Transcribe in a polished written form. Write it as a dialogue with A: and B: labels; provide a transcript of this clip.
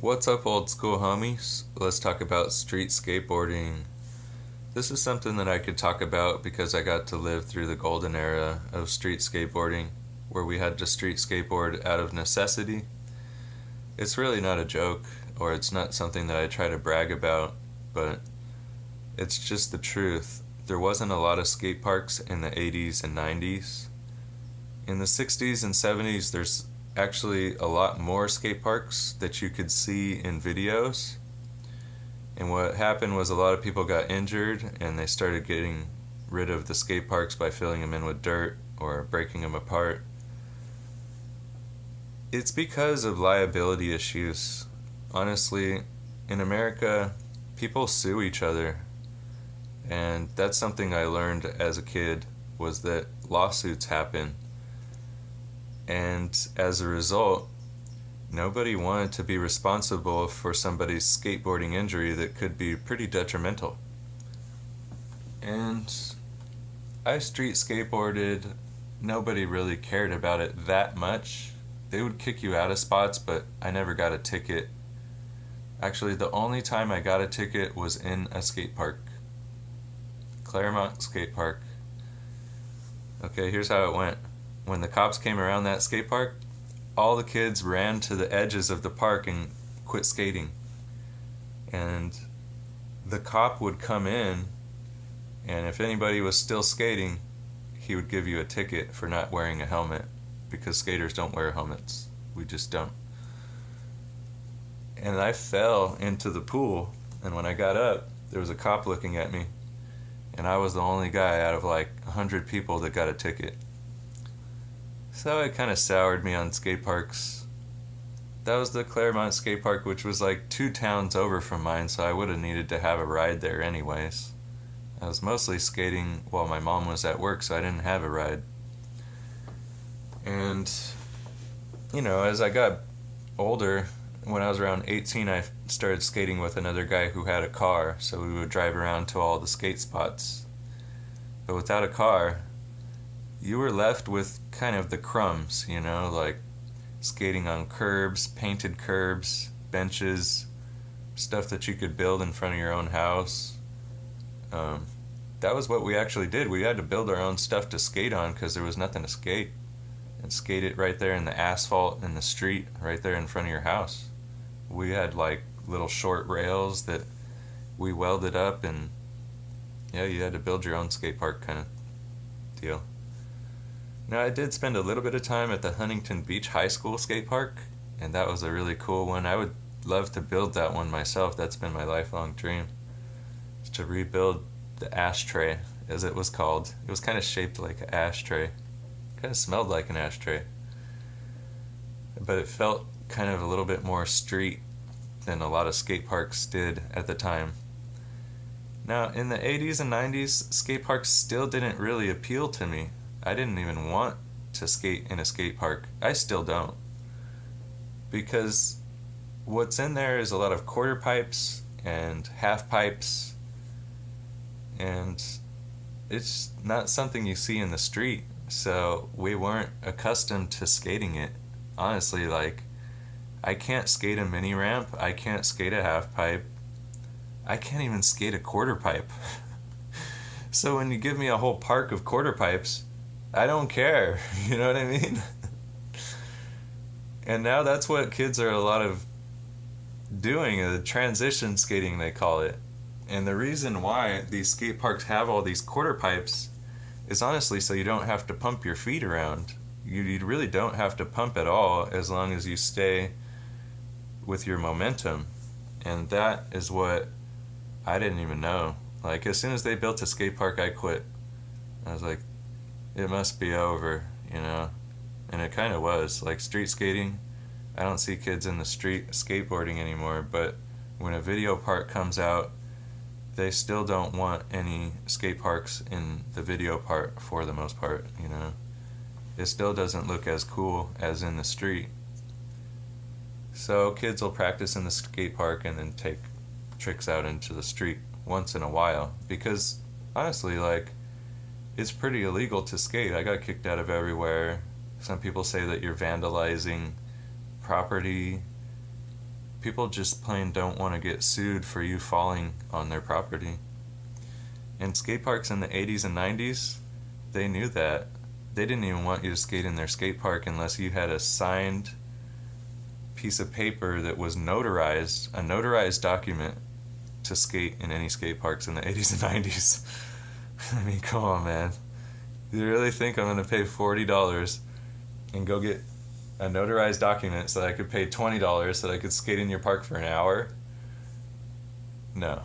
A: What's up, old school homies? Let's talk about street skateboarding. This is something that I could talk about because I got to live through the golden era of street skateboarding, where we had to street skateboard out of necessity. It's really not a joke, or it's not something that I try to brag about, but it's just the truth. There wasn't a lot of skate parks in the 80s and 90s. In the 60s and 70s, there's actually a lot more skate parks that you could see in videos. And what happened was a lot of people got injured and they started getting rid of the skate parks by filling them in with dirt or breaking them apart. It's because of liability issues. Honestly, in America, people sue each other. And that's something I learned as a kid, was that lawsuits happen. And as a result, nobody wanted to be responsible for somebody's skateboarding injury that could be pretty detrimental. And I street skateboarded. Nobody really cared about it that much. They would kick you out of spots, but I never got a ticket. Actually, the only time I got a ticket was in a skate park. Claremont Skate Park. Okay, here's how it went. When the cops came around that skate park, all the kids ran to the edges of the park and quit skating. And the cop would come in, and if anybody was still skating, he would give you a ticket for not wearing a helmet, because skaters don't wear helmets. We just don't. And I fell into the pool, and when I got up, there was a cop looking at me, and I was the only guy out of like 100 people that got a ticket. So it kind of soured me on skate parks. That was the Claremont Skate Park, which was like 2 towns over from mine, so I would have needed to have a ride there anyways. I was mostly skating while my mom was at work, so I didn't have a ride. And, as I got older, when I was around 18, I started skating with another guy who had a car, so we would drive around to all the skate spots. But without a car, you were left with kind of the crumbs, like skating on curbs, painted curbs, benches, stuff that you could build in front of your own house. That was what we actually did. We had to build our own stuff to skate on because there was nothing to skate. And skate it right there in the asphalt in the street, right there in front of your house. We had like little short rails that we welded up, and yeah, you had to build your own skate park kind of deal. Now, I did spend a little bit of time at the Huntington Beach High School skate park, and that was a really cool one. I would love to build that one myself. That's been my lifelong dream, is to rebuild the ashtray, as it was called. It was kind of shaped like an ashtray. Kind of smelled like an ashtray. But it felt kind of a little bit more street than a lot of skate parks did at the time. Now, in the 80s and 90s, skate parks still didn't really appeal to me. I didn't even want to skate in a skate park. I still don't. Because what's in there is a lot of quarter pipes and half pipes, and it's not something you see in the street. So we weren't accustomed to skating it. Honestly, like, I can't skate a mini ramp. I can't skate a half pipe. I can't even skate a quarter pipe. So when you give me a whole park of quarter pipes, I don't care. You know what I mean? And now that's what kids are a lot of doing, the transition skating they call it. And the reason why these skate parks have all these quarter pipes is honestly so you don't have to pump your feet around. You really don't have to pump at all as long as you stay with your momentum. And that is what I didn't even know. Like, as soon as they built a skate park, I quit. I was like, it must be over, And it kind of was. Like, street skating, I don't see kids in the street skateboarding anymore, but when a video park comes out, they still don't want any skate parks in the video part for the most part, It still doesn't look as cool as in the street. So kids will practice in the skate park and then take tricks out into the street once in a while, because honestly, like, it's pretty illegal to skate. I got kicked out of everywhere. Some people say that you're vandalizing property. People just plain don't want to get sued for you falling on their property. And skate parks in the 80s and 90s, they knew that. They didn't even want you to skate in their skate park unless you had a signed piece of paper that was notarized, a notarized document to skate in any skate parks in the 80s and 90s. I mean, come on, man. You really think I'm going to pay $40 and go get a notarized document so that I could pay $20 so that I could skate in your park for an hour? No.